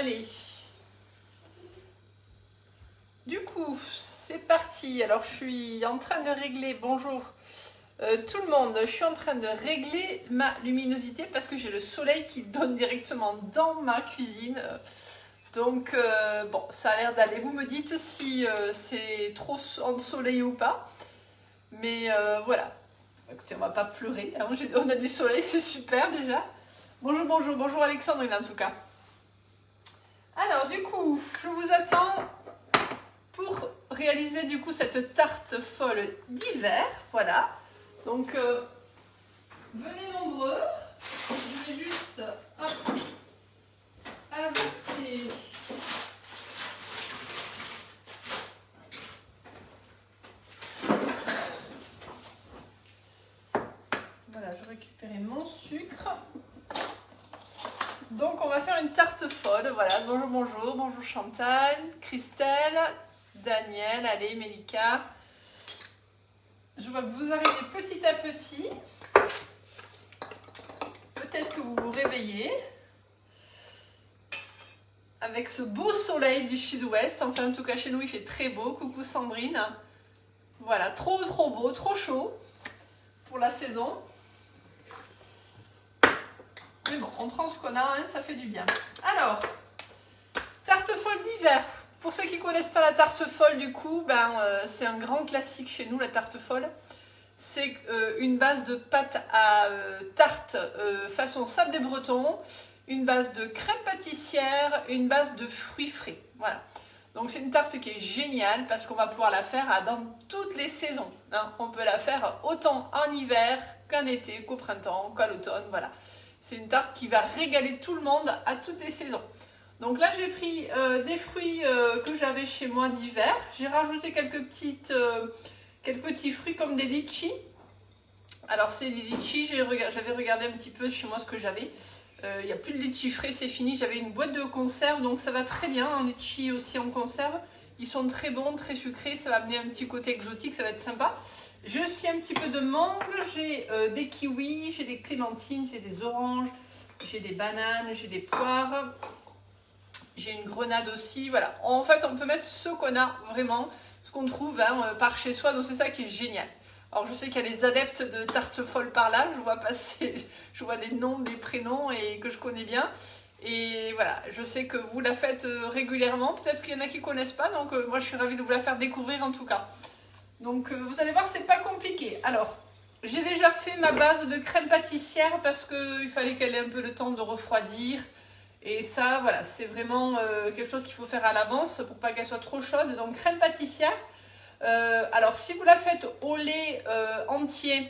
Allez. Du coup, c'est parti. Alors, je suis en train de régler, bonjour tout le monde, je suis en train de régler ma luminosité parce que j'ai le soleil qui donne directement dans ma cuisine. Donc, bon, ça a l'air d'aller. Vous me dites si c'est trop ensoleillé ou pas. Mais voilà. Écoutez, on va pas pleurer. Hein. On a du soleil, c'est super déjà. Bonjour, bonjour, bonjour Alexandrine en tout cas. Alors, du coup, je vous attends pour réaliser du coup cette tarte folle d'hiver. Voilà. Donc, venez nombreux. Je vais juste ajouter voilà, je récupérais mon sucre. Donc, on va faire une tarte folle. Voilà, bonjour, bonjour, bonjour Chantal, Christelle, Daniel, allez, Mélika. Je vois que vous arrivez petit à petit. Peut-être que vous vous réveillez avec ce beau soleil du sud-ouest. Enfin, en tout cas, chez nous, il fait très beau. Coucou Sandrine. Voilà, trop beau, trop chaud pour la saison. Mais bon, on prend ce qu'on a, hein, ça fait du bien. Alors, tarte folle d'hiver. Pour ceux qui ne connaissent pas la tarte folle, du coup, c'est un grand classique chez nous, la tarte folle. C'est une base de pâte à tarte façon sablé breton, une base de crème pâtissière, une base de fruits frais. Voilà. Donc c'est une tarte qui est géniale parce qu'on va pouvoir la faire dans toutes les saisons. Hein. On peut la faire autant en hiver qu'en été, qu'au printemps, qu'à l'automne. Voilà. C'est une tarte qui va régaler tout le monde à toutes les saisons. Donc là j'ai pris des fruits que j'avais chez moi d'hiver. J'ai rajouté quelques petits fruits comme des litchis. Alors c'est des litchis, j'avais regardé un petit peu chez moi ce que j'avais. Il n'y a plus de litchis frais, c'est fini. J'avais une boîte de conserve, donc ça va très bien. En litchis aussi en conserve. Ils sont très bons, très sucrés. Ça va amener un petit côté exotique, ça va être sympa. J'ai aussi un petit peu de mangue, j'ai des kiwis, j'ai des clémentines, j'ai des oranges, j'ai des bananes, j'ai des poires. J'ai une grenade aussi. Voilà. En fait, on peut mettre ce qu'on a vraiment, ce qu'on trouve hein, par chez soi. Donc c'est ça qui est génial. Alors je sais qu'il y a les adeptes de tarte folle par là, je vois passer, je vois des noms, des prénoms et que je connais bien. Et voilà, je sais que vous la faites régulièrement, peut-être qu'il y en a qui ne connaissent pas, donc moi je suis ravie de vous la faire découvrir en tout cas. Donc vous allez voir, c'est pas compliqué. Alors, j'ai déjà fait ma base de crème pâtissière parce qu'il fallait qu'elle ait un peu le temps de refroidir. Et ça, voilà, c'est vraiment quelque chose qu'il faut faire à l'avance pour pas qu'elle soit trop chaude. Donc crème pâtissière. Alors si vous la faites au lait entier,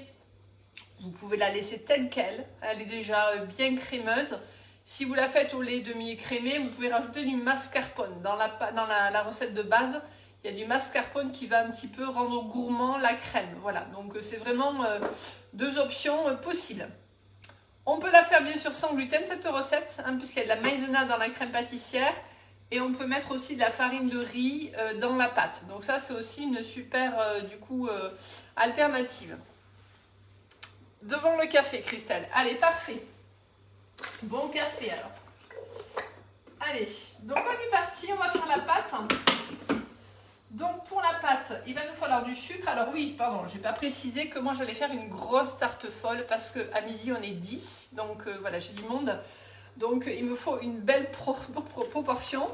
vous pouvez la laisser telle qu'elle, elle est déjà bien crémeuse. Si vous la faites au lait demi-écrémé, vous pouvez rajouter du mascarpone. Dans la recette de base, il y a du mascarpone qui va un petit peu rendre gourmand la crème. Voilà, donc c'est vraiment deux options possibles. On peut la faire bien sûr sans gluten cette recette, hein, puisqu'il y a de la maïzena dans la crème pâtissière. Et on peut mettre aussi de la farine de riz dans la pâte. Donc ça, c'est aussi une super, alternative. Devant le café, Christelle. Allez, parfait. Bon café, alors. Allez, donc on est parti. On va faire la pâte. Donc pour la pâte, il va nous falloir du sucre. Alors oui, pardon, je n'ai pas précisé que moi, j'allais faire une grosse tarte folle parce qu'à midi, on est 10. Donc voilà, j'ai du monde. Donc il me faut une belle proportion.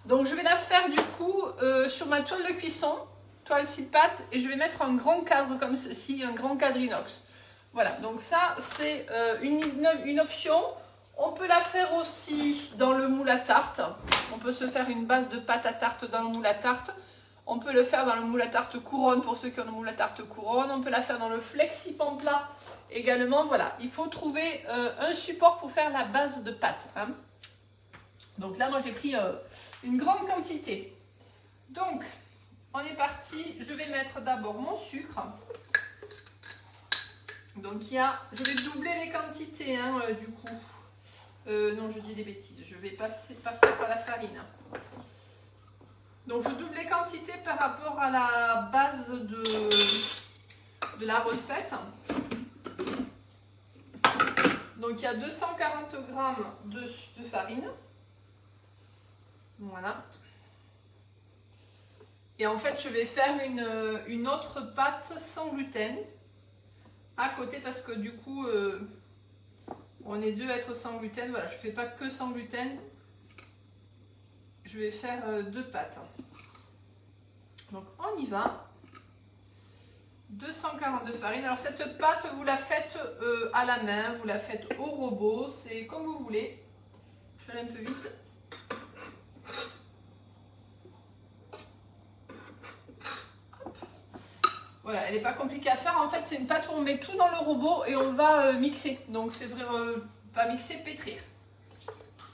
Donc je vais la faire du coup sur ma toile de cuisson, toile 6 pattes, et je vais mettre un grand cadre comme ceci, un grand cadre inox. Voilà, donc ça c'est une option. On peut la faire aussi dans le moule à tarte. On peut se faire une base de pâte à tarte dans le moule à tarte. On peut le faire dans le moule à tarte couronne pour ceux qui ont le moule à tarte couronne. On peut la faire dans le flexi-pan plat également. Voilà, il faut trouver un support pour faire la base de pâte. Hein. Donc là, moi j'ai pris une grande quantité. Donc, on est parti. Je vais mettre d'abord mon sucre. Donc je vais doubler les quantités hein, du coup. Non, je dis des bêtises. Je vais partir par la farine. Donc je double les quantités par rapport à la base de la recette. Donc il y a 240 g de farine. Voilà. Et en fait, je vais faire une autre pâte sans gluten à côté parce que du coup, on est deux à être sans gluten. Voilà, je ne fais pas que sans gluten. Je vais faire deux pâtes. Donc, on y va. 240 de farine. Alors, cette pâte, vous la faites à la main, vous la faites au robot. C'est comme vous voulez. Je vais aller un peu vite. Voilà, elle n'est pas compliquée à faire. En fait, c'est une pâte où on met tout dans le robot et on va mixer. Donc, c'est vraiment pas mixer, pétrir.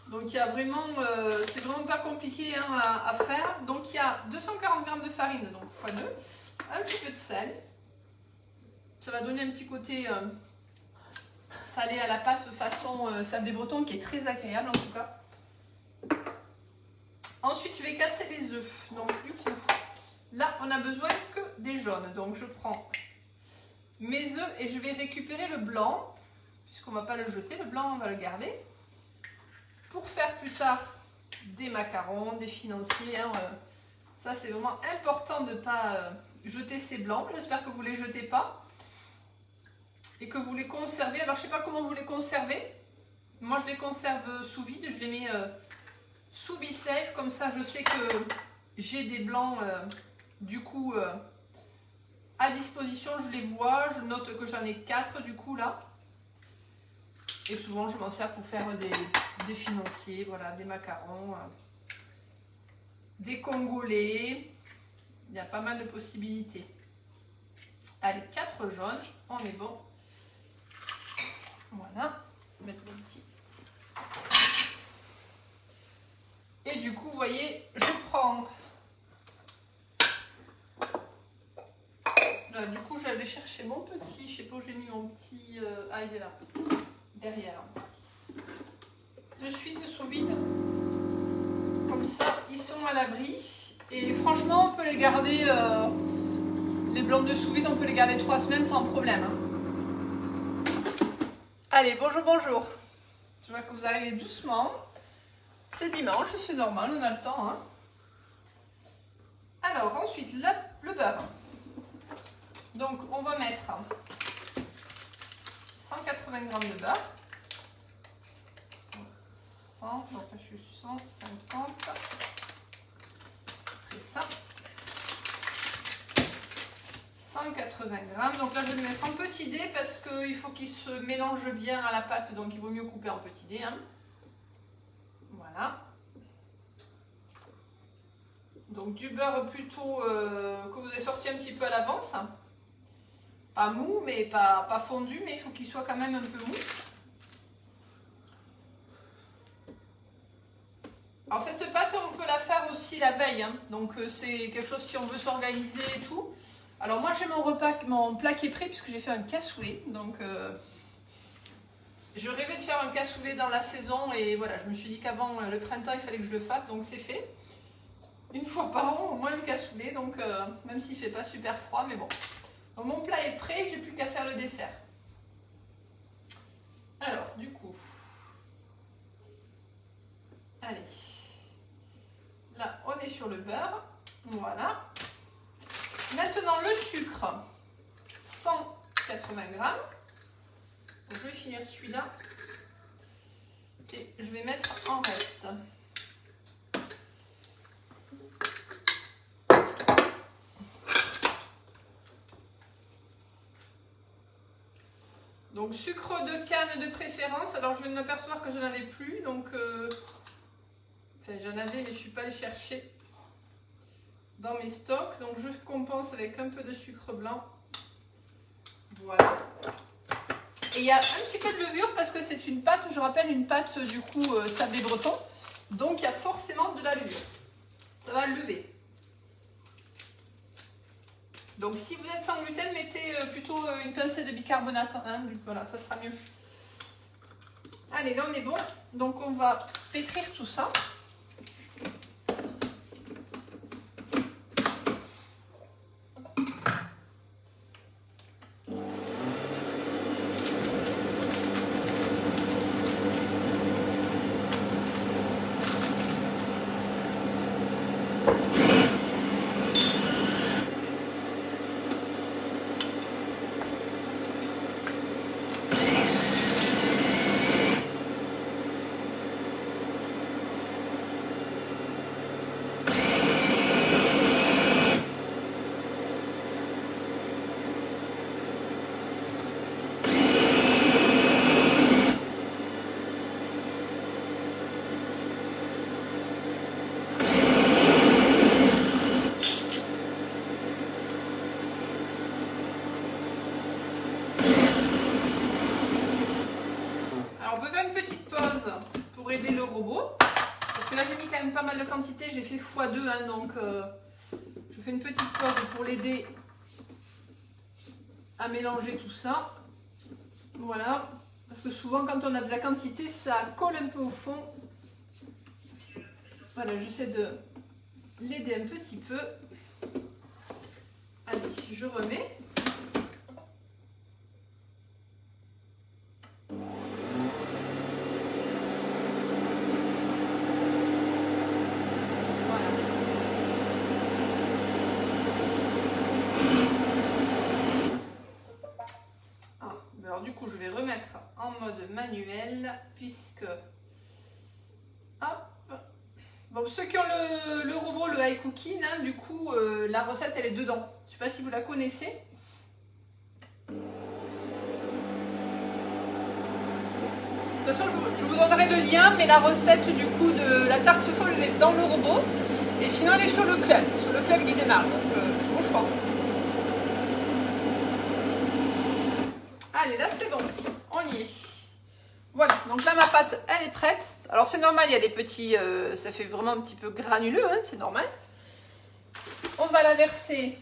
Donc, il y a vraiment, c'est vraiment pas compliqué hein, à faire. Donc, il y a 240 g de farine, donc x2, un petit peu de sel. Ça va donner un petit côté salé à la pâte façon sablé breton qui est très agréable en tout cas. Ensuite, je vais casser les œufs. Donc, du coup, là, on n'a besoin que des jaunes. Donc, je prends mes œufs et je vais récupérer le blanc, puisqu'on ne va pas le jeter. Le blanc, on va le garder. Pour faire plus tard des macarons, des financiers. Hein, ça, c'est vraiment important de ne pas jeter ces blancs. J'espère que vous ne les jetez pas. Et que vous les conservez. Alors, je ne sais pas comment vous les conservez. Moi, je les conserve sous vide. Je les mets sous BeSafe. Comme ça, je sais que j'ai des blancs, du coup, à disposition. Je les vois. Je note que j'en ai 4, du coup, là. Et souvent, je m'en sers pour faire des financiers, voilà, des macarons, des congolais. Il y a pas mal de possibilités. Allez, 4 jaunes. On est bon. Voilà, mettre les petits. Et du coup, vous voyez, je prends. Là, du coup, j'allais chercher mon petit. Je sais pas où j'ai mis mon petit. Ah, il est là, derrière. De suite sous vide. Comme ça, ils sont à l'abri. Et franchement, on peut les garder. Les blancs de sous vide, on peut les garder 3 semaines sans problème. Hein. Allez, bonjour, bonjour. Je vois que vous arrivez doucement. C'est dimanche, c'est normal, on a le temps. Hein. Alors, ensuite, le beurre. Donc, on va mettre 180 g de beurre. 100, donc là, je suis 150. C'est ça. 180 g. Donc là, je vais le mettre en petit dé parce qu'il faut qu'il se mélange bien à la pâte. Donc, il vaut mieux couper en petit dé. Hein. Voilà. Donc, du beurre plutôt que vous avez sorti un petit peu à l'avance. Pas mou, mais pas fondu, mais il faut qu'il soit quand même un peu mou. Alors, cette pâte, on peut la faire aussi la veille. Hein. Donc, c'est quelque chose si on veut s'organiser et tout. Alors moi j'ai mon plat qui est prêt puisque j'ai fait un cassoulet, donc je rêvais de faire un cassoulet dans la saison et voilà, je me suis dit qu'avant le printemps il fallait que je le fasse, donc c'est fait. Une fois par an au moins le cassoulet, donc même s'il ne fait pas super froid, mais bon. Donc mon plat est prêt, j'ai plus qu'à faire le dessert. Alors du coup, allez, là on est sur le beurre, voilà. Maintenant le sucre, 180 g. Donc, je vais finir celui-là et je vais mettre en reste. Donc sucre de canne de préférence. Alors je viens de m'apercevoir que je n'en avais plus, donc enfin j'en avais mais je ne suis pas allée chercher dans mes stocks, donc je compense avec un peu de sucre blanc. Voilà. Et il y a un petit peu de levure parce que c'est une pâte, je rappelle, une pâte du coup sablé breton. Donc il y a forcément de la levure. Ça va lever. Donc si vous êtes sans gluten, mettez plutôt une pincée de bicarbonate. Hein, voilà, ça sera mieux. Allez, là on est bon. Donc on va pétrir tout ça. Aider le robot, parce que là j'ai mis quand même pas mal de quantité, j'ai fait x2 hein, donc je fais une petite pause pour l'aider à mélanger tout ça. Voilà, parce que souvent quand on a de la quantité ça colle un peu au fond. Voilà, j'essaie de l'aider un petit peu. Allez, je remets. Alors du coup je vais remettre en mode manuel puisque hop. Bon, ceux qui ont le robot, le iCooking, hein, du coup la recette elle est dedans. Je ne sais pas si vous la connaissez. De toute façon je vous donnerai le lien, mais la recette du coup de la tarte folle elle est dans le robot. Et sinon elle est sur le club Guy Démarre, donc bon choix. Allez, là c'est bon, on y est. Voilà, donc là ma pâte elle est prête. Alors c'est normal, il y a des petits, ça fait vraiment un petit peu granuleux, hein, c'est normal. On va la verser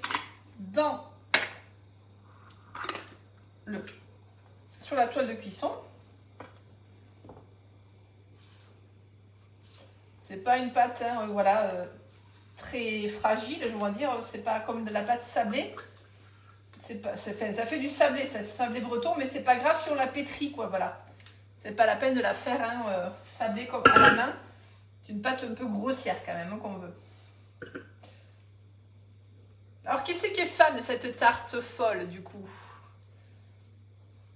sur la toile de cuisson. C'est pas une pâte, hein, voilà, très fragile, je vais dire. C'est pas comme de la pâte sablée. Ça fait du sablé, ça fait sablé breton, mais c'est pas grave si on la pétrit, quoi, voilà. C'est pas la peine de la faire sablée comme à la main. C'est une pâte un peu grossière quand même, hein, qu'on veut. Alors, qui c'est qui est fan de cette tarte folle, du coup?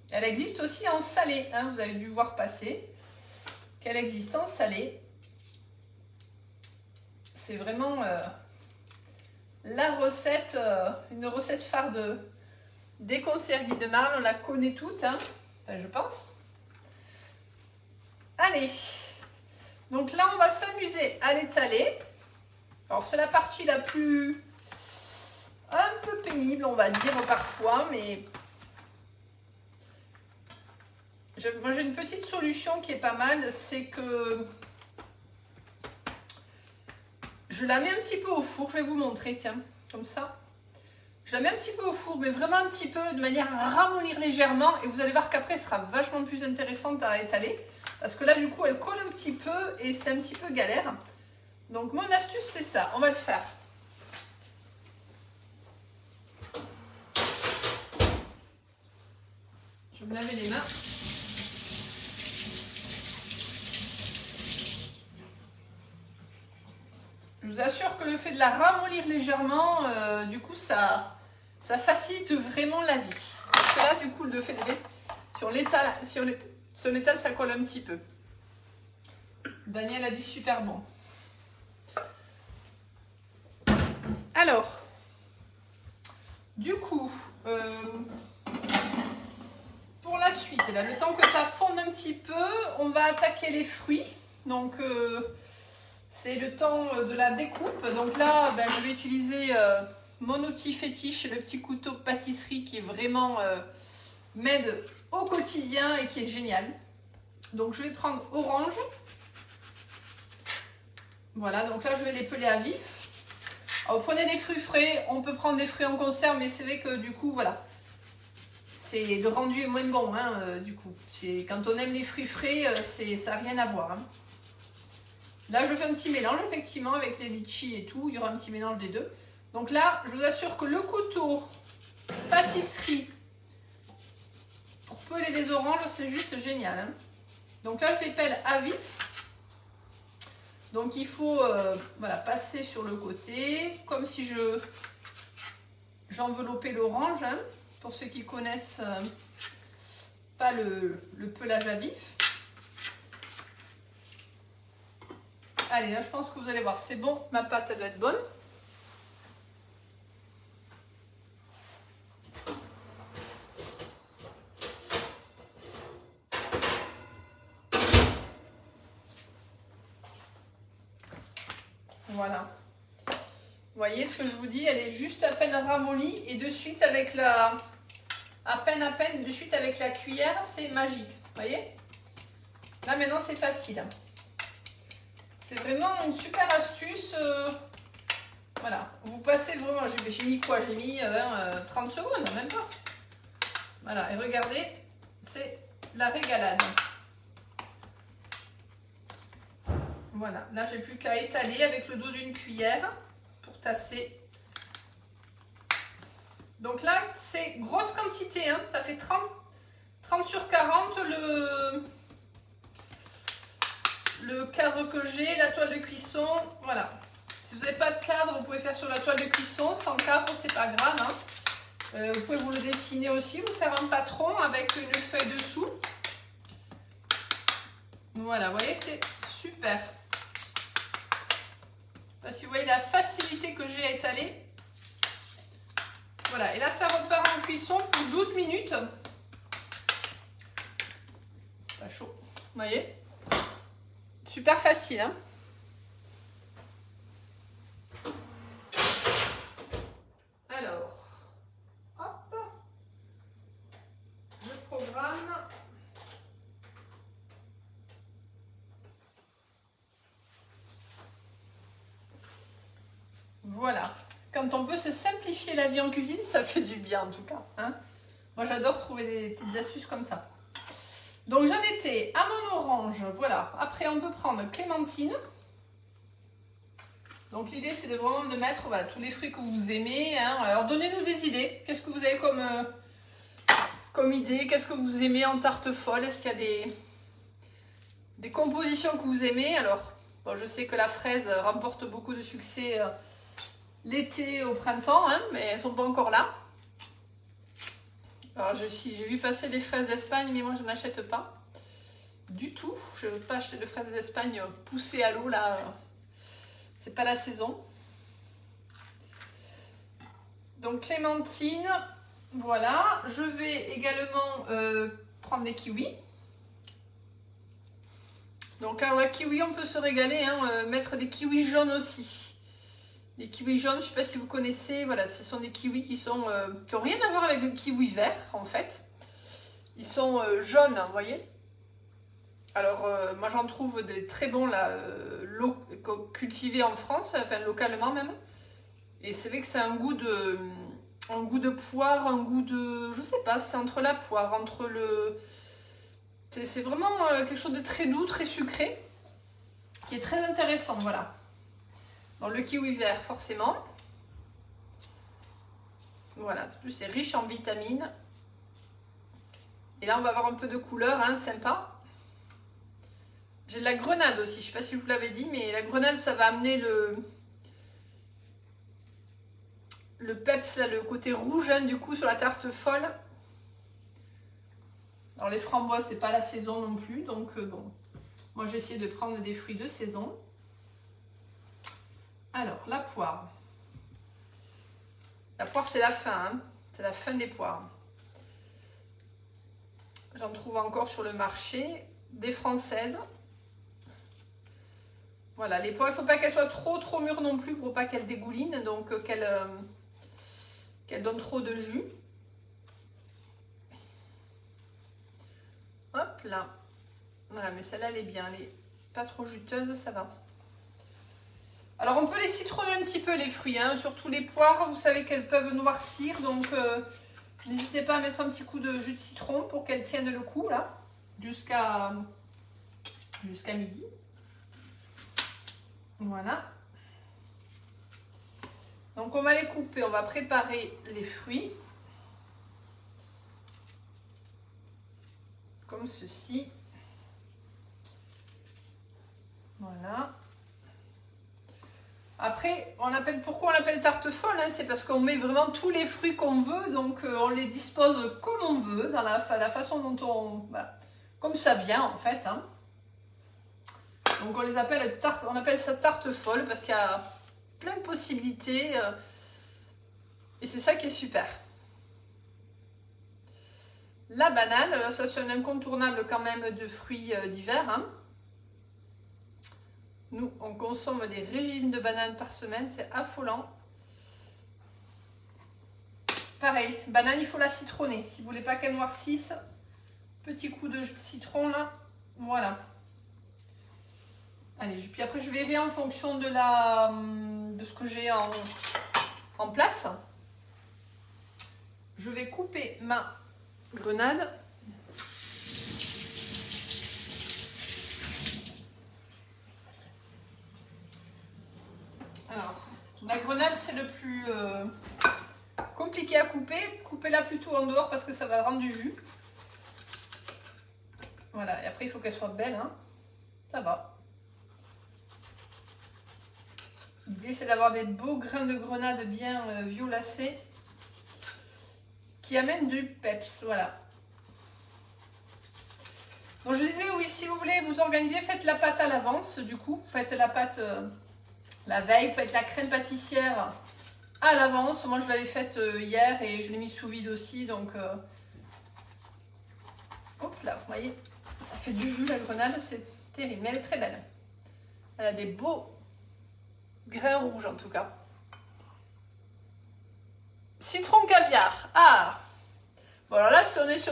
Elle existe aussi en salé, hein, vous avez dû voir passer qu'elle existe en salé. C'est vraiment la recette, une recette phare des conserves Guy Démarre. On la connaît toutes, hein, enfin, je pense. Allez, donc là on va s'amuser à l'étaler. Alors c'est la partie la plus un peu pénible, on va dire parfois, mais moi j'ai une petite solution qui est pas mal, c'est que je la mets un petit peu au four. Je vais vous montrer, tiens, comme ça. Je la mets un petit peu au four, mais vraiment un petit peu, de manière à ramollir légèrement, et vous allez voir qu'après elle sera vachement plus intéressante à étaler. Parce que là, du coup, elle colle un petit peu et c'est un petit peu galère. Donc, mon astuce, c'est ça. On va le faire. Je vais me laver les mains. Je vous assure que le fait de la ramollir légèrement, du coup, ça facilite vraiment la vie. Parce que là, du coup, le fait de si on étale, ça colle un petit peu. Daniel a dit super bon. Alors, du coup, pour la suite, là, le temps que ça fonde un petit peu, on va attaquer les fruits. Donc, c'est le temps de la découpe. Donc là, je vais utiliser mon outil fétiche, le petit couteau pâtisserie qui est vraiment m'aide au quotidien et qui est génial. Donc, je vais prendre orange. Voilà, donc là, je vais les peler à vif. Alors, vous prenez des fruits frais, on peut prendre des fruits en conserve, mais c'est vrai que du coup, voilà, le rendu est moins bon, hein, du coup. Quand on aime les fruits frais, ça n'a rien à voir. Hein. Là, je fais un petit mélange, effectivement, avec les litchis et tout. Il y aura un petit mélange des deux. Donc là, je vous assure que le couteau pâtisserie pour peler les oranges, c'est juste génial. Hein. Donc là, je les pèle à vif. Donc il faut voilà, passer sur le côté, comme si j'enveloppais l'orange, hein, pour ceux qui connaissent pas le pelage à vif. Allez, là je pense que vous allez voir, c'est bon, ma pâte elle doit être bonne. Voilà. Vous voyez ce que je vous dis, elle est juste à peine ramollie et de suite avec la... à peine, de suite avec la cuillère, c'est magique. Vous voyez? Là maintenant c'est facile. C'est vraiment une super astuce. Voilà, vous passez vraiment, j'ai mis quoi? J'ai mis 30 secondes, même pas. Voilà, et regardez, c'est la régalade. Voilà, là j'ai plus qu'à étaler avec le dos d'une cuillère pour tasser. Donc là, c'est grosse quantité, hein. Ça fait 30 sur 40 le cadre que j'ai, la toile de cuisson. Voilà. Si vous n'avez pas de cadre, vous pouvez faire sur la toile de cuisson. Sans cadre, c'est pas grave, hein. Vous pouvez vous le dessiner aussi, vous faire un patron avec une feuille dessous. Voilà, vous voyez, c'est super. Parce que vous voyez la facilité que j'ai à étaler. Voilà, et là ça repart en cuisson pour 12 minutes. Pas chaud, vous voyez. Super facile, hein. Alors, hop, le programme. Voilà. Quand on peut se simplifier la vie en cuisine, ça fait du bien en tout cas, hein. Moi j'adore trouver des petites astuces comme ça. Donc j'en étais à mon orange, voilà. Après on peut prendre clémentine. Donc l'idée c'est vraiment de mettre voilà, tous les fruits que vous aimez, hein. Alors donnez-nous des idées. Qu'est-ce que vous avez comme idée? Qu'est-ce que vous aimez en tarte folle? Est-ce qu'il y a des compositions que vous aimez? Alors bon, je sais que la fraise remporte beaucoup de succès l'été, au printemps, hein, mais elles sont pas encore là. Alors j'ai vu passer des fraises d'Espagne, mais moi je n'achète pas du tout. Je ne veux pas acheter de fraises d'Espagne poussées à l'eau là. C'est pas la saison. Donc clémentine, voilà. Je vais également prendre des kiwis. Donc alors la kiwi, on peut se régaler, hein, mettre des kiwis jaunes aussi. Les kiwis jaunes, je ne sais pas si vous connaissez, voilà, ce sont des kiwis qui n'ont rien à voir avec le kiwi vert en fait. Ils sont jaunes, vous voyez. Alors moi j'en trouve des très bons là, cultivés en France, enfin localement même. Et c'est vrai que c'est un goût de poire, un goût de, je sais pas, c'est entre la poire, entre le, c'est vraiment quelque chose de très doux, très sucré, qui est très intéressant, voilà. Dans le kiwi vert, forcément. Voilà, en plus c'est riche en vitamines. Et là, on va avoir un peu de couleur, hein, sympa. J'ai de la grenade aussi, je ne sais pas si je vous l'avais dit, mais la grenade, ça va amener le peps, le côté rouge, hein, du coup, sur la tarte folle. Alors, les framboises, c'est pas la saison non plus, donc bon. Moi, j'ai essayé de prendre des fruits de saison. Alors, la poire. La poire, c'est la fin, hein. C'est la fin des poires. J'en trouve encore sur le marché, des françaises. Voilà, les poires, il ne faut pas qu'elles soient trop mûres non plus pour pas qu'elles dégoulinent, donc qu'elles donnent trop de jus. Hop là. Voilà, mais celle-là, elle est bien, elle est pas trop juteuse, ça va. Alors on peut les citronner un petit peu les fruits, hein, surtout les poires, vous savez qu'elles peuvent noircir, donc n'hésitez pas à mettre un petit coup de jus de citron pour qu'elles tiennent le coup là, jusqu'à midi. Voilà. Donc on va les couper, on va préparer les fruits. Comme ceci. Voilà. Après, pourquoi on l'appelle tarte folle, hein, c'est parce qu'on met vraiment tous les fruits qu'on veut, donc on les dispose comme on veut, dans la façon dont voilà, comme ça vient en fait. Hein. Donc on appelle ça tarte folle parce qu'il y a plein de possibilités et c'est ça qui est super. La banane, ça c'est un incontournable quand même de fruits d'hiver. Hein. Nous, on consomme des régimes de bananes par semaine, c'est affolant. Pareil, banane, il faut la citronner. Si vous voulez pas qu'elle noircisse, petit coup de citron là, voilà. Allez, puis après je verrai en fonction de ce que j'ai en place. Je vais couper ma grenade. Alors, la grenade c'est le plus compliqué à couper. Coupez-la plutôt en dehors parce que ça va rendre du jus. Voilà, et après il faut qu'elle soit belle, hein. Ça va. L'idée c'est d'avoir des beaux grains de grenade bien violacés qui amènent du peps, voilà. Donc je disais, oui, si vous voulez vous organiser, faites la pâte à l'avance, du coup, faites la pâte la veille, faites la crème pâtissière à l'avance. Moi je l'avais faite hier et je l'ai mise sous vide aussi, donc hop là, vous voyez, ça fait du jus la grenade, c'est terrible, mais elle est très belle. Elle a des beaux grains rouges en tout cas. Citron caviar. Ah, bon alors là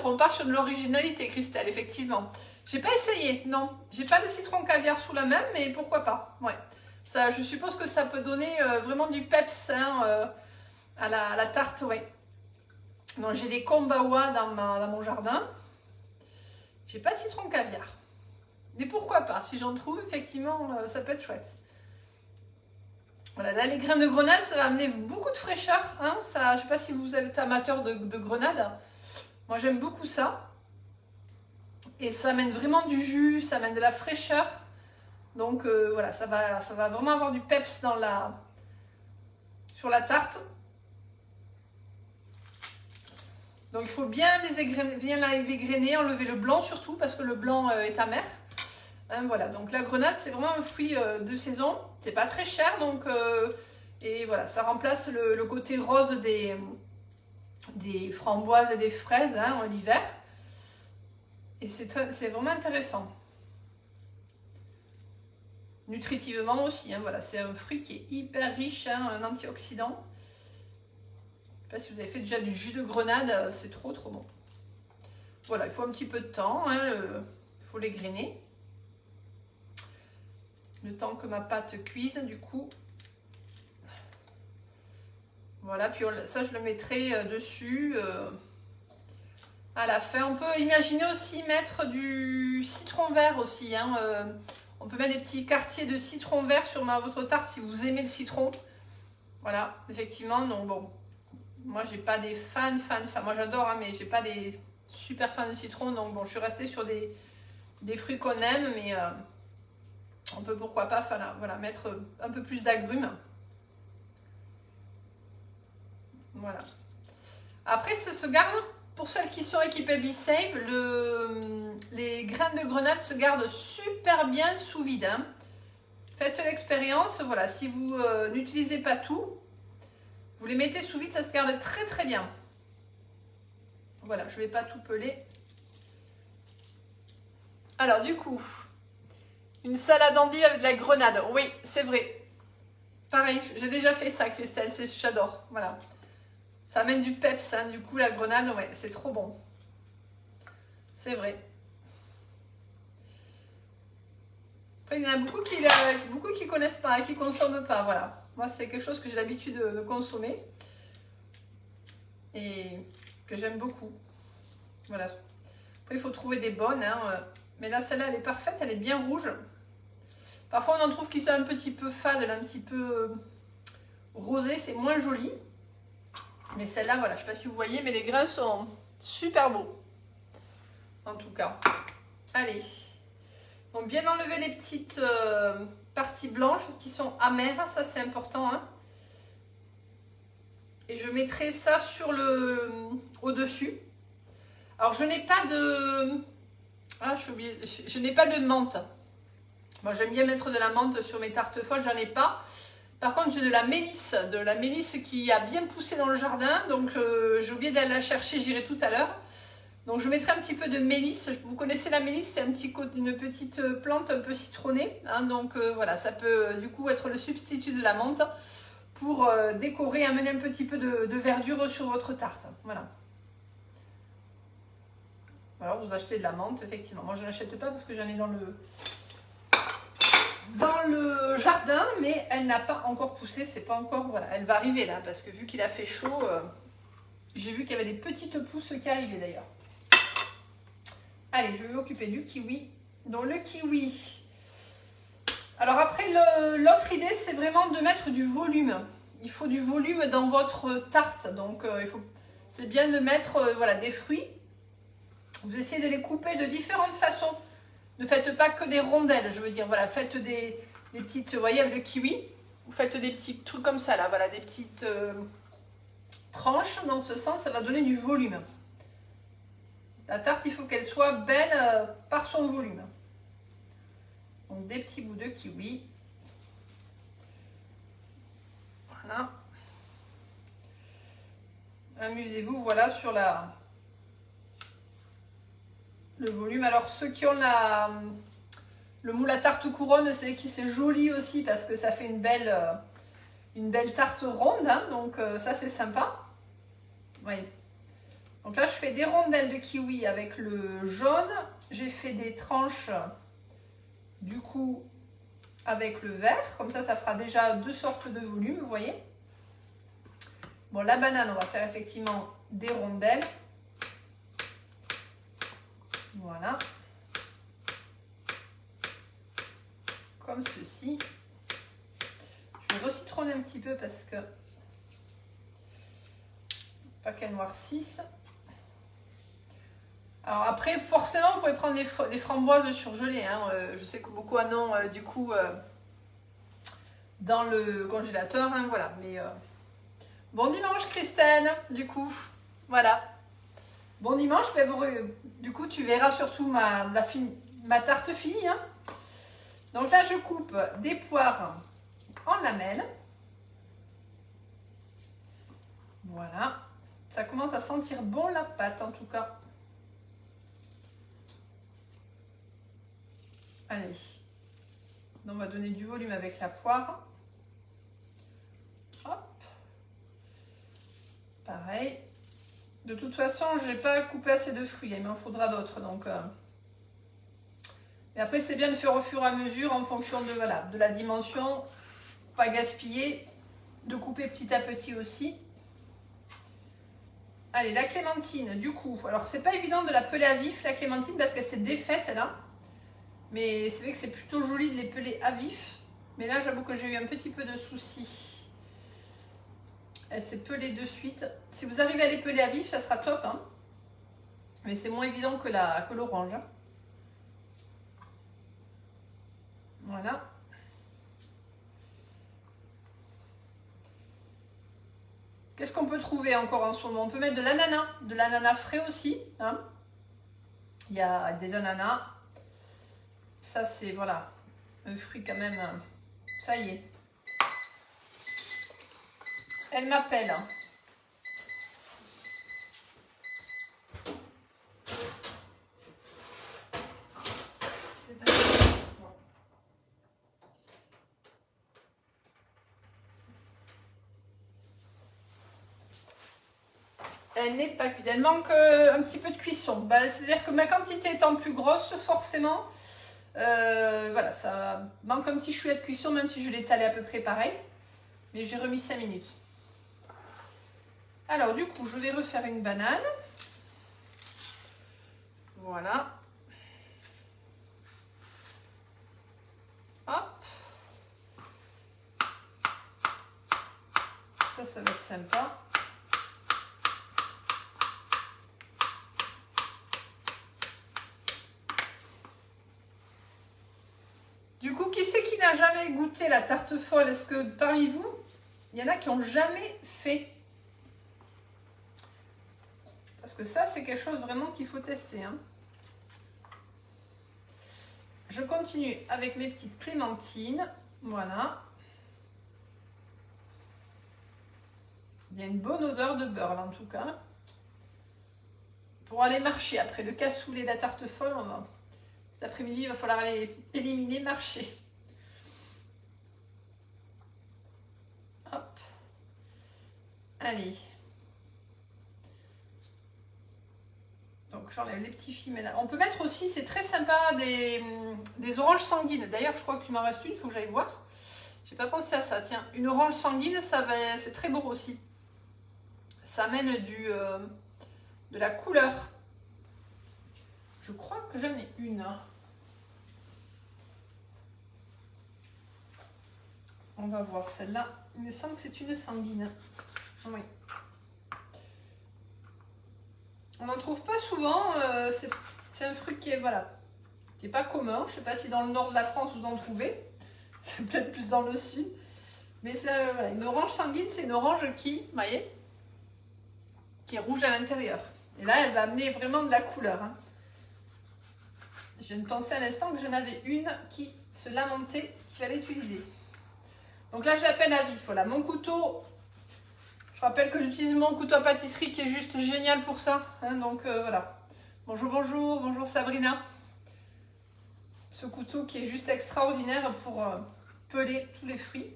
on part sur de l'originalité, Christelle, effectivement. J'ai pas essayé, non. J'ai pas de citron caviar sous la main, mais pourquoi pas. Ouais. Ça, je suppose que ça peut donner vraiment du peps hein, à la tarte, ouais. Donc j'ai des kombawa dans mon jardin. J'ai pas de citron caviar. Mais pourquoi pas, si j'en trouve, effectivement, ça peut être chouette. Voilà, là les graines de grenade, ça va amener beaucoup de fraîcheur. Hein, ça, je ne sais pas si vous êtes amateur de grenade. Moi j'aime beaucoup ça. Et ça amène vraiment du jus, ça amène de la fraîcheur. Donc voilà, ça va vraiment avoir du peps sur la tarte. Donc il faut bien les égrener, enlever le blanc surtout parce que le blanc est amer. Hein, voilà, donc la grenade c'est vraiment un fruit de saison, c'est pas très cher donc et voilà, ça remplace le côté rose des framboises et des fraises hein, en hiver et c'est vraiment intéressant. Nutritivement aussi, hein, voilà, c'est un fruit qui est hyper riche hein, en antioxydants. Je ne sais pas si vous avez fait déjà du jus de grenade, c'est trop bon. Voilà, il faut un petit peu de temps, hein, il faut les grainer. Le temps que ma pâte cuise, du coup. Voilà, puis ça je le mettrai dessus à la fin. On peut imaginer aussi mettre du citron vert aussi. Hein, on peut mettre des petits quartiers de citron vert sur votre tarte si vous aimez le citron. Voilà, effectivement, donc bon. Moi j'ai pas des fans, moi j'adore, hein, mais j'ai pas des super fans de citron. Donc bon, je suis restée sur des fruits qu'on aime, mais on peut pourquoi pas voilà, mettre un peu plus d'agrumes. Voilà. Après, ça se garde, pour celles qui sont équipées BeSafe, les graines de grenade se gardent super bien sous vide. Hein. Faites l'expérience, voilà, si vous n'utilisez pas tout, vous les mettez sous vide, ça se garde très bien. Voilà, je ne vais pas tout peler. Alors du coup, une salade endive avec de la grenade, oui, c'est vrai. Pareil, j'ai déjà fait ça, Christelle, j'adore, voilà. Ça amène du peps, hein, du coup, la grenade, ouais, c'est trop bon. C'est vrai. Après, il y en a beaucoup qui connaissent pas, qui consomment pas, voilà. Moi, c'est quelque chose que j'ai l'habitude de consommer et que j'aime beaucoup. Voilà. Après, il faut trouver des bonnes, hein, mais là, celle-là, elle est parfaite, elle est bien rouge. Parfois, on en trouve qui sont un petit peu fades, un petit peu rosées, c'est moins joli. Mais celle-là, voilà, je ne sais pas si vous voyez, mais les grains sont super beaux. En tout cas. Allez. Donc bien enlever les petites parties blanches qui sont amères, ça c'est important. Hein. Et je mettrai ça sur au-dessus. Alors je n'ai pas de... Ah, j'ai oublié, je n'ai pas de menthe. Moi j'aime bien mettre de la menthe sur mes tartes folles, j'en ai pas. Par contre j'ai de la mélisse qui a bien poussé dans le jardin. Donc j'ai oublié d'aller la chercher, j'irai tout à l'heure. Donc je mettrai un petit peu de mélisse. Vous connaissez la mélisse, c'est une petite plante un peu citronnée. Hein, donc voilà, ça peut du coup être le substitut de la menthe pour décorer, amener un petit peu de verdure sur votre tarte. Voilà. Alors vous achetez de la menthe, effectivement. Moi je n'achète pas parce que j'en ai dans le jardin, mais elle n'a pas encore poussé. C'est pas encore, voilà, elle va arriver là parce que vu qu'il a fait chaud, j'ai vu qu'il y avait des petites pousses qui arrivaient d'ailleurs. Allez, je vais m'occuper du kiwi. Donc le kiwi. Alors après, l'autre idée, c'est vraiment de mettre du volume. Il faut du volume dans votre tarte. Donc c'est bien de mettre voilà, des fruits. Vous essayez de les couper de différentes façons. Ne faites pas que des rondelles, je veux dire. Voilà, faites des petites, vous voyez, avec le kiwi. Vous faites des petits trucs comme ça, là. Voilà, des petites tranches. Dans ce sens, ça va donner du volume. La tarte, il faut qu'elle soit belle par son volume. Donc des petits bouts de kiwi. Voilà. Amusez-vous, voilà, sur le volume. Alors ceux qui ont le moule à tarte couronne, c'est joli aussi parce que ça fait une belle tarte ronde. Hein, donc ça c'est sympa. Vous voyez. Donc là, je fais des rondelles de kiwi avec le jaune. J'ai fait des tranches, du coup, avec le vert. Comme ça fera déjà deux sortes de volumes, vous voyez. Bon, la banane, on va faire effectivement des rondelles. Voilà. Comme ceci. Je vais recitronner un petit peu parce que... pas qu'elle noircisse. Alors après, forcément, vous pouvez prendre des framboises surgelées. Hein. Je sais que beaucoup en ont du coup dans le congélateur. Hein, voilà. Mais bon dimanche, Christelle. Du coup, voilà. Bon dimanche. Ben, du coup, tu verras surtout ma tarte finie. Hein. Donc là, je coupe des poires en lamelles. Voilà. Ça commence à sentir bon la pâte en tout cas. Allez, on va donner du volume avec la poire. Hop. Pareil. De toute façon, je n'ai pas coupé assez de fruits, il m'en faudra d'autres. Donc, Et après, c'est bien de faire au fur et à mesure en fonction de la dimension. Pas gaspiller, de couper petit à petit aussi. Allez, la clémentine, du coup. Alors, c'est pas évident de la peler à vif, la clémentine, parce qu'elle s'est défaite là. Mais c'est vrai que c'est plutôt joli de les peler à vif. Mais là, j'avoue que j'ai eu un petit peu de soucis. Elle s'est pelée de suite. Si vous arrivez à les peler à vif, ça sera top. Hein. Mais c'est moins évident que l'orange. Hein. Voilà. Qu'est-ce qu'on peut trouver encore en ce moment? On peut mettre de l'ananas frais aussi. Hein. Il y a des ananas. Ça, c'est, voilà, un fruit quand même. Ça y est. Elle m'appelle. Elle n'est pas cuite. Elle manque un petit peu de cuisson. Bah, c'est-à-dire que ma quantité étant plus grosse, forcément... voilà, ça manque un petit chouïa de cuisson, même si je l'ai étalé à peu près pareil. Mais j'ai remis 5 minutes. Alors, du coup, je vais refaire une banane. Voilà. Hop. Ça va être sympa. Du coup, qui c'est qui n'a jamais goûté la tarte folle? Est-ce que parmi vous, il y en a qui n'ont jamais fait? Parce que ça, c'est quelque chose vraiment qu'il faut tester. Hein. Je continue avec mes petites clémentines. Voilà. Il y a une bonne odeur de beurre là en tout cas. Pour aller marcher après le cassoulet, la tarte folle, cet après-midi, il va falloir aller éliminer, marcher. Hop. Allez. Donc j'enlève les petits fils. Là. On peut mettre aussi, c'est très sympa, des oranges sanguines. D'ailleurs, je crois qu'il m'en reste une, il faut que j'aille voir. J'ai pas pensé à ça. Tiens, une orange sanguine, c'est très beau aussi. Ça amène de la couleur. Je crois que j'en ai une. On va voir celle-là. Il me semble que c'est une sanguine. Oui. On n'en trouve pas souvent. C'est un fruit qui est, voilà, qui est pas commun. Je ne sais pas si dans le nord de la France vous en trouvez. C'est peut-être plus dans le sud. Mais voilà, une orange sanguine, c'est une orange qui, vous voyez, qui est rouge à l'intérieur. Et là, elle va amener vraiment de la couleur. Hein. Je viens de penser à l'instant que j'en avais une qui se lamentait qu'il fallait utiliser. Donc là, je la peine à vif. Voilà, mon couteau. Je rappelle que j'utilise mon couteau à pâtisserie qui est juste génial pour ça. Hein, donc voilà. Bonjour, bonjour, bonjour Sabrina. Ce couteau qui est juste extraordinaire pour peler tous les fruits.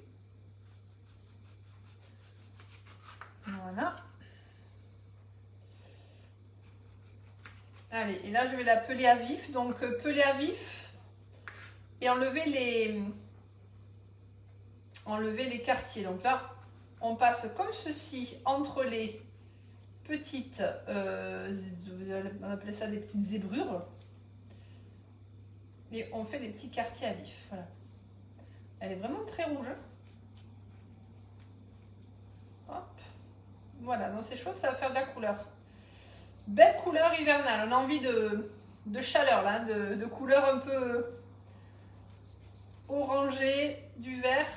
Voilà. Allez, et là je vais la peler à vif. Donc peler à vif et enlever les quartiers. Donc là, on passe comme ceci entre les petites, on appelait ça des petites zébrures. Et on fait des petits quartiers à vif. Voilà. Elle est vraiment très rouge. Hop. Voilà, donc c'est chouette, ça va faire de la couleur. Belle couleur hivernale. On a envie de chaleur, là, de couleur un peu orangée, du vert.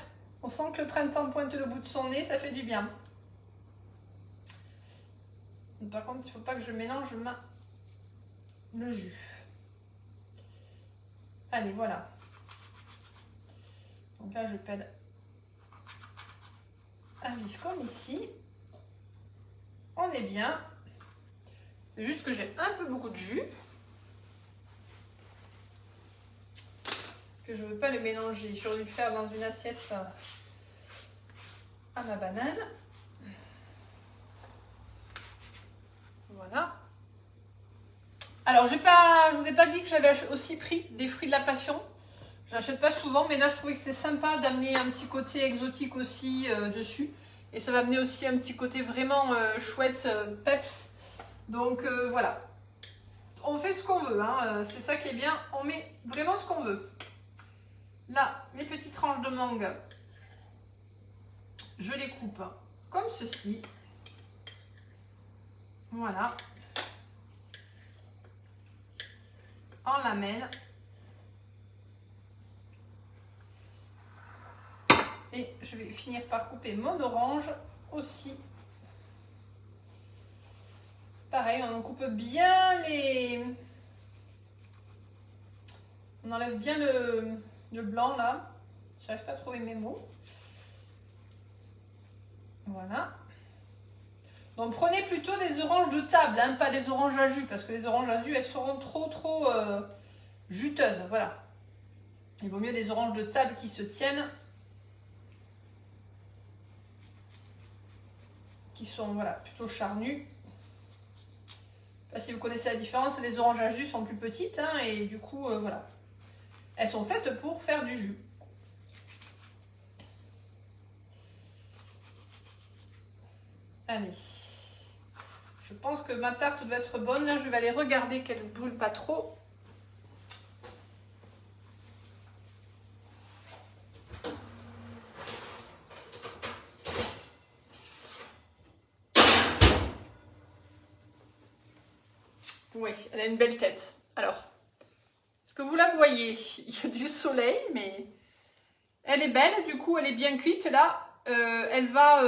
On sent que le printemps pointe le bout de son nez, ça fait du bien. Par contre, il ne faut pas que je mélange le jus. Allez, voilà. Donc là, je pèle à vif comme ici. On est bien. C'est juste que j'ai un peu beaucoup de jus. Que je ne veux pas le mélanger. J'aurais dû le faire dans une assiette à ma banane. Voilà. Alors, je ne vous ai pas dit que j'avais aussi pris des fruits de la passion. Je n'achète pas souvent, mais là, je trouvais que c'était sympa d'amener un petit côté exotique aussi dessus. Et ça va amener aussi un petit côté vraiment chouette, peps. Donc, voilà. On fait ce qu'on veut, hein. C'est ça qui est bien. On met vraiment ce qu'on veut. Là, mes petites tranches de mangue, je les coupe comme ceci. Voilà. En lamelles. Et je vais finir par couper mon orange aussi. Pareil, on coupe bien les... On enlève bien le blanc là. Je n'arrive pas à trouver mes mots. Voilà. Donc prenez plutôt des oranges de table, hein, pas des oranges à jus, parce que les oranges à jus, elles seront trop juteuses. Voilà. Il vaut mieux des oranges de table qui se tiennent. Qui sont voilà, plutôt charnues. Pas si vous connaissez la différence, les oranges à jus sont plus petites, hein, et du coup, voilà. Elles sont faites pour faire du jus. Allez. Je pense que ma tarte doit être bonne. Là, je vais aller regarder qu'elle ne brûle pas trop. Oui, elle a une belle tête. Alors, est-ce que vous la la voyez, il y a du soleil, mais elle est belle. Du coup, elle est bien cuite. Là, elle va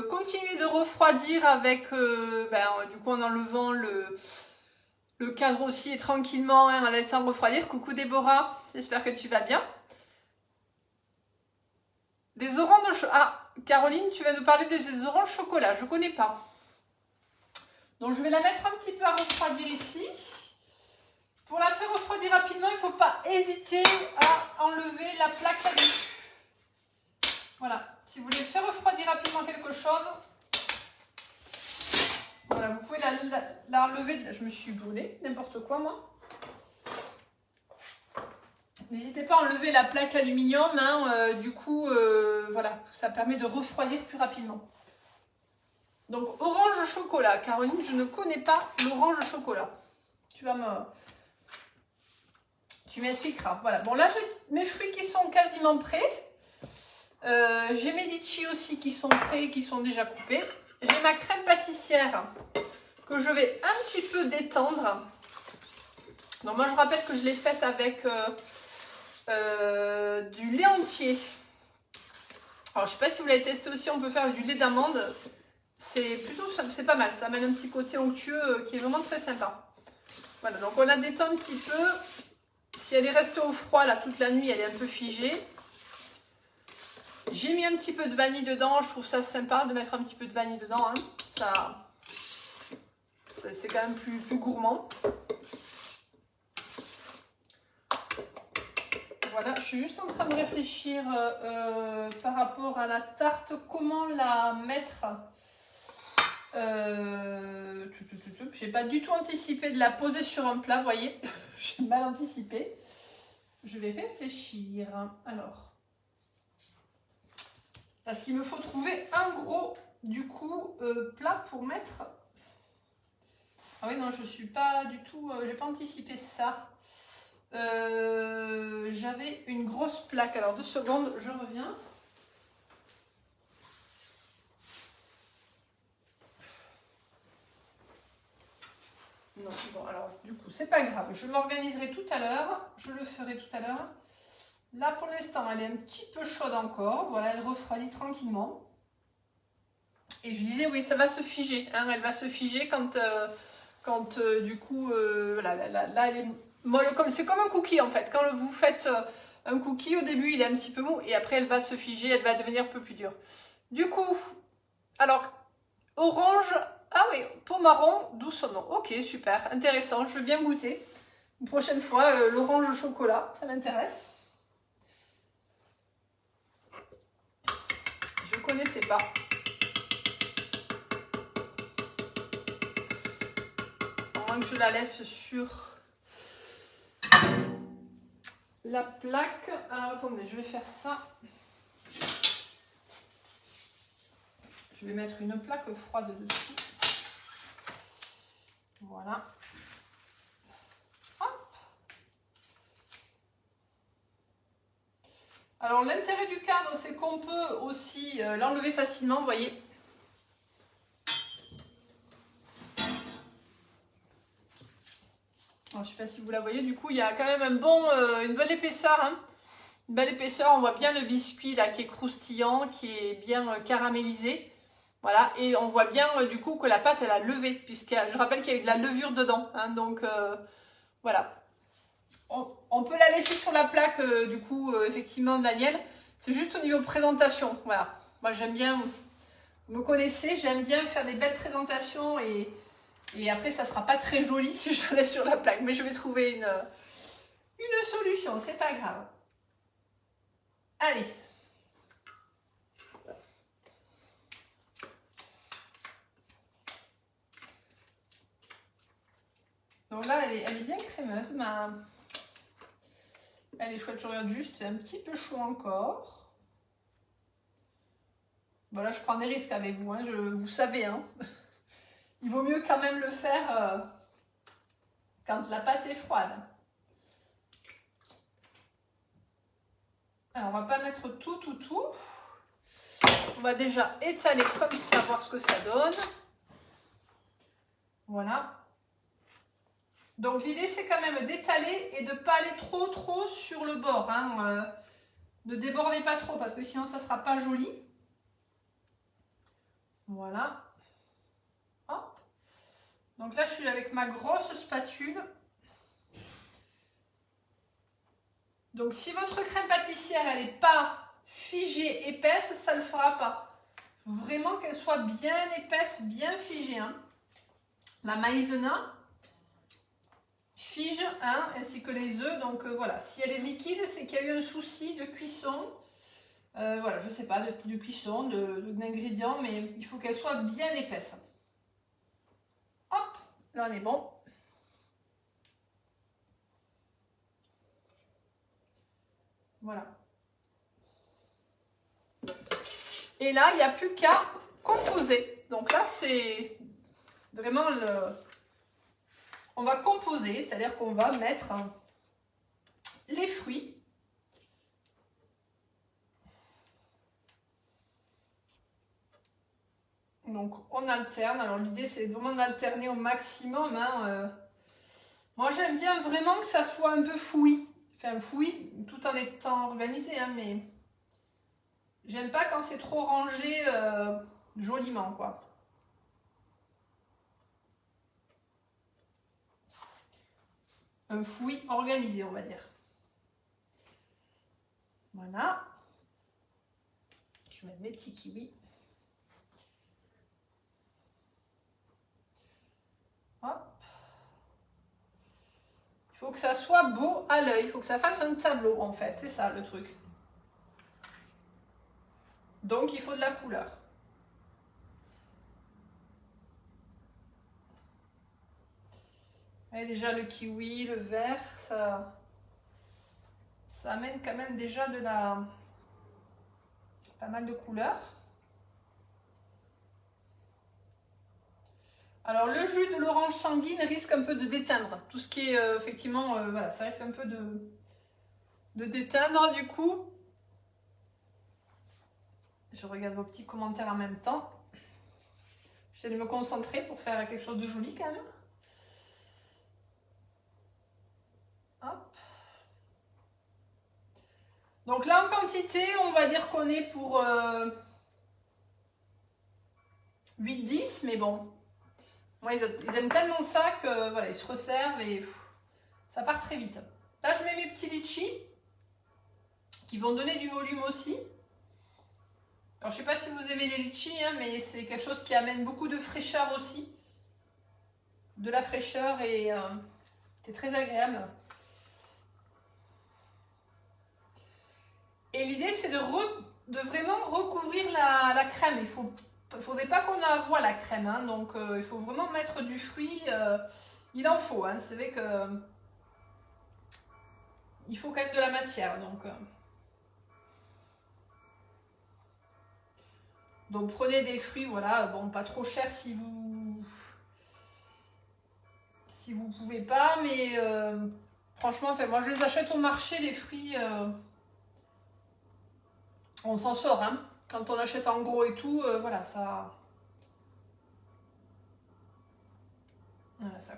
continuer de refroidir avec, du coup, en enlevant le cadre aussi et tranquillement, hein, en laissant refroidir. Coucou Déborah, j'espère que tu vas bien. Des oranges... Ah, Caroline, tu vas nous parler des oranges chocolat. Je ne connais pas. Donc, je vais la mettre un petit peu à refroidir ici. Pour la faire refroidir rapidement, il ne faut pas hésiter à enlever la plaque là-dessus. Voilà. Si vous voulez faire refroidir rapidement quelque chose, voilà, vous pouvez la relever. Je me suis brûlée, n'importe quoi, moi. N'hésitez pas à enlever la plaque aluminium, hein, du coup, voilà, ça permet de refroidir plus rapidement. Donc, orange chocolat. Caroline, je ne connais pas l'orange chocolat. Tu m'expliqueras. Voilà, bon, là, j'ai mes fruits qui sont quasiment prêts. J'ai mes litchis aussi qui sont prêts, qui sont déjà coupés. J'ai ma crème pâtissière que je vais un petit peu détendre. Donc, moi, je rappelle que je l'ai faite avec... du lait entier. Alors je sais pas si vous l'avez testé aussi, on peut faire du lait d'amande. C'est pas mal, ça amène un petit côté onctueux qui est vraiment très sympa. Voilà, donc on la détend un petit peu. Si elle est restée au froid là toute la nuit, elle est un peu figée. J'ai mis un petit peu de vanille dedans, je trouve ça sympa de mettre un petit peu de vanille dedans, hein. C'est quand même plus gourmand. Voilà, je suis juste en train de réfléchir par rapport à la tarte, comment la mettre. J'ai pas du tout anticipé de la poser sur un plat, vous voyez. J'ai mal anticipé. Je vais réfléchir. Alors, parce qu'il me faut trouver un gros, du coup, plat pour mettre. Ah oui, non, je suis pas du tout, j'ai pas anticipé ça. J'avais une grosse plaque. Alors 2 secondes, je reviens. Non, bon, alors du coup, c'est pas grave. Je m'organiserai tout à l'heure. Je le ferai tout à l'heure. Là, pour l'instant, elle est un petit peu chaude encore. Voilà, elle refroidit tranquillement. Et je disais, oui, ça va se figer. Hein, elle va se figer quand du coup, là, elle est molle. C'est comme un cookie en fait. Quand vous faites un cookie, au début, il est un petit peu mou et après, elle va se figer, elle va devenir un peu plus dure. Du coup, alors, orange, ah oui, peau marron, doux sonnement. Ok, super, intéressant, je veux bien goûter. Une prochaine fois, l'orange au chocolat, ça m'intéresse. Je ne connaissais pas. Que je la laisse sur la plaque. Alors attendez, je vais faire ça. Je vais mettre une plaque froide dessus. Voilà. Hop. Alors l'intérêt du cadre, c'est qu'on peut aussi l'enlever facilement, vous voyez. Alors, je ne sais pas si vous la voyez, du coup il y a quand même une bonne épaisseur, hein. Une belle épaisseur, on voit bien le biscuit là qui est croustillant, qui est bien caramélisé. Voilà, et on voit bien du coup que la pâte elle a levé, puisque je rappelle qu'il y a eu de la levure dedans, hein, donc voilà. On peut la laisser sur la plaque du coup effectivement Daniel, c'est juste au niveau présentation, voilà. Moi j'aime bien, vous me connaissez, j'aime bien faire des belles présentations et après ça sera pas très joli si je la laisse sur la plaque, mais je vais trouver une solution, c'est pas grave. Allez. Donc là, elle est bien crémeuse, mais elle est chouette. Je regarde juste, c'est un petit peu chaud encore. Voilà, je prends des risques avec vous, hein, vous savez. Hein. Il vaut mieux quand même le faire quand la pâte est froide. Alors, on va pas mettre tout. On va déjà étaler comme ça, voir ce que ça donne. Voilà. Donc l'idée c'est quand même d'étaler et de ne pas aller trop sur le bord. Hein. Ne débordez pas trop parce que sinon ça ne sera pas joli. Voilà. Hop. Donc là je suis avec ma grosse spatule. Donc si votre crème pâtissière elle n'est pas figée, épaisse, ça ne le fera pas. Il faut vraiment qu'elle soit bien épaisse, bien figée. Hein. La maïzena fige, hein, ainsi que les œufs. Donc voilà, si elle est liquide, c'est qu'il y a eu un souci de cuisson. Voilà, je sais pas, de cuisson, d'ingrédients, mais il faut qu'elle soit bien épaisse. Hop, là on est bon. Voilà. Et là, il n'y a plus qu'à composer. Donc là, c'est vraiment le... On va composer, c'est-à-dire qu'on va mettre les fruits. Donc on alterne. Alors l'idée, c'est vraiment d'alterner au maximum. Hein. Moi, j'aime bien vraiment que ça soit un peu fouillis. Enfin, fouillis, tout en étant organisé, hein, mais... J'aime pas quand c'est trop rangé joliment, quoi. Un fouillis organisé, on va dire. Voilà. Je vais mettre mes petits kiwis. Hop. Il faut que ça soit beau à l'œil. Il faut que ça fasse un tableau, en fait. C'est ça, le truc. Donc, il faut de la couleur. Et déjà, le kiwi, le vert, ça amène quand même déjà pas mal de couleurs. Alors, le jus de l'orange sanguine risque un peu de déteindre. Tout ce qui est, effectivement, voilà, ça risque un peu de déteindre, du coup. Je regarde vos petits commentaires en même temps. J'essaie de me concentrer pour faire quelque chose de joli quand même. Hop. Donc là en quantité, on va dire qu'on est pour 8-10, mais bon. Moi, ils aiment tellement ça que voilà, ils se resservent et ça part très vite. Là, je mets mes petits litchis qui vont donner du volume aussi. Alors, je ne sais pas si vous aimez les litchis, hein, mais c'est quelque chose qui amène beaucoup de fraîcheur aussi. De la fraîcheur et c'est très agréable. Et l'idée, c'est de vraiment recouvrir la crème. Il ne faudrait pas qu'on la voie la crème. Hein, donc, il faut vraiment mettre du fruit. Il en faut. Hein, c'est vrai que il faut quand même de la matière. Donc prenez des fruits, voilà, bon, pas trop cher si vous pouvez pas, mais franchement, enfin, moi je les achète au marché, les fruits, on s'en sort, hein. Quand on achète en gros et tout, voilà, ça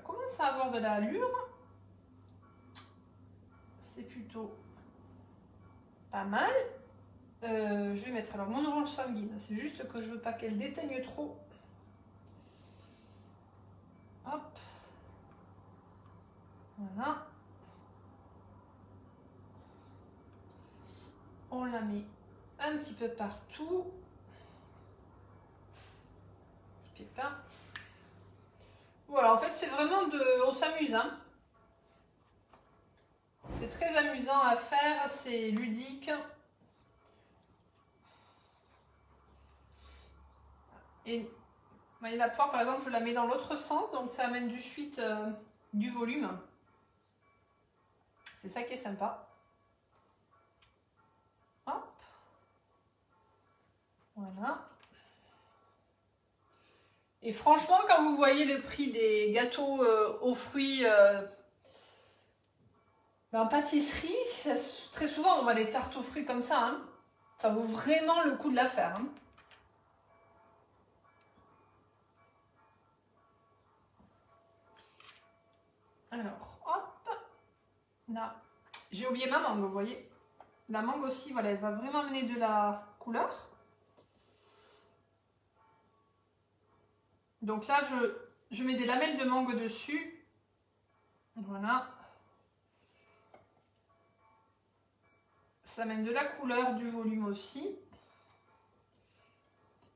commence à avoir de l'allure. C'est plutôt pas mal. Je vais mettre alors mon orange sanguine, c'est juste que je veux pas qu'elle déteigne trop. Hop. Voilà. On la met un petit peu partout. Petit pépin. Voilà, en fait, c'est vraiment on s'amuse, hein. C'est très amusant à faire, c'est ludique. Et la poire, par exemple, je la mets dans l'autre sens, donc ça amène du suite du volume. C'est ça qui est sympa. Hop. Voilà. Et franchement, quand vous voyez le prix des gâteaux aux fruits en pâtisserie, très souvent on voit des tartes aux fruits comme ça. Hein. Ça vaut vraiment le coup de la faire. Hein. Alors, hop, là, j'ai oublié ma mangue, vous voyez. La mangue aussi, voilà, elle va vraiment amener de la couleur. Donc là, je mets des lamelles de mangue dessus. Voilà. Ça amène de la couleur, du volume aussi.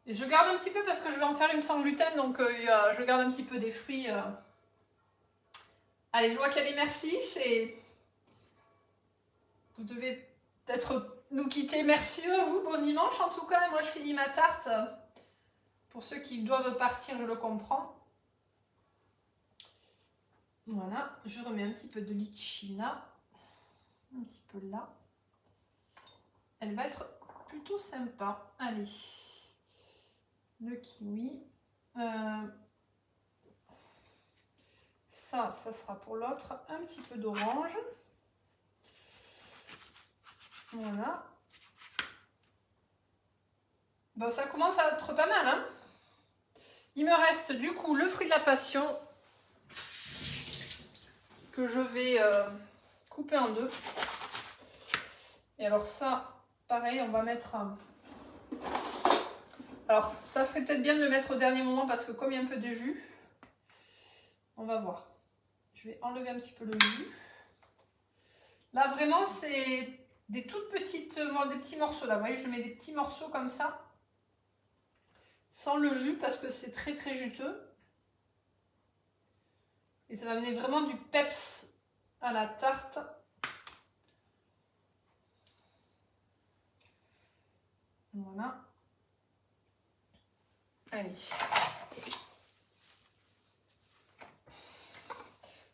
Et je garde un petit peu parce que je vais en faire une sans gluten, donc je garde un petit peu des fruits. Allez, je vois qu'elle est merci. Vous devez peut-être nous quitter. Merci à vous. Bon dimanche en tout cas. Moi, je finis ma tarte. Pour ceux qui doivent partir, je le comprends. Voilà, je remets un petit peu de litchi là. Un petit peu là. Elle va être plutôt sympa. Allez. Le kiwi. Ça sera pour l'autre. Un petit peu d'orange. Voilà. Bon, ça commence à être pas mal, hein. Il me reste du coup le fruit de la passion que je vais couper en deux. Et alors ça, pareil, on va mettre... Alors, ça serait peut-être bien de le mettre au dernier moment parce que comme il y a un peu de jus, on va voir. Je vais enlever un petit peu le jus. Là, vraiment, c'est des toutes petites, des petits morceaux là. Vous voyez, je mets des petits morceaux comme ça. Sans le jus parce que c'est très très juteux. Et ça va amener vraiment du peps à la tarte. Voilà. Allez.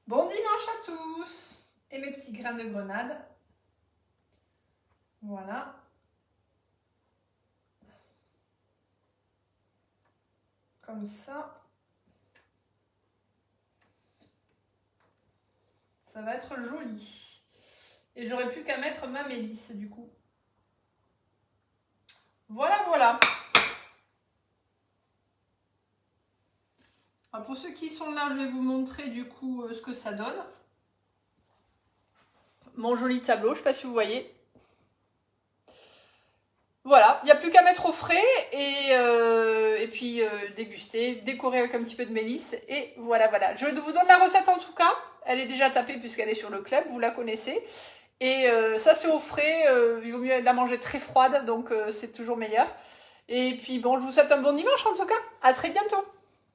Bon dimanche à tous. Et mes petits grains de grenade. Voilà. Comme ça. Ça va être joli. Et j'aurais plus qu'à mettre ma mélisse du coup. Voilà, voilà. Alors pour ceux qui sont là, je vais vous montrer du coup ce que ça donne. Mon joli tableau, je ne sais pas si vous voyez. Voilà, il n'y a plus qu'à mettre au frais et puis déguster, décorer avec un petit peu de mélisse. Et voilà, voilà. Je vous donne la recette en tout cas. Elle est déjà tapée puisqu'elle est sur le club, vous la connaissez. Et ça c'est au frais, il vaut mieux la manger très froide, donc c'est toujours meilleur. Et puis bon, je vous souhaite un bon dimanche en tout cas. À très bientôt.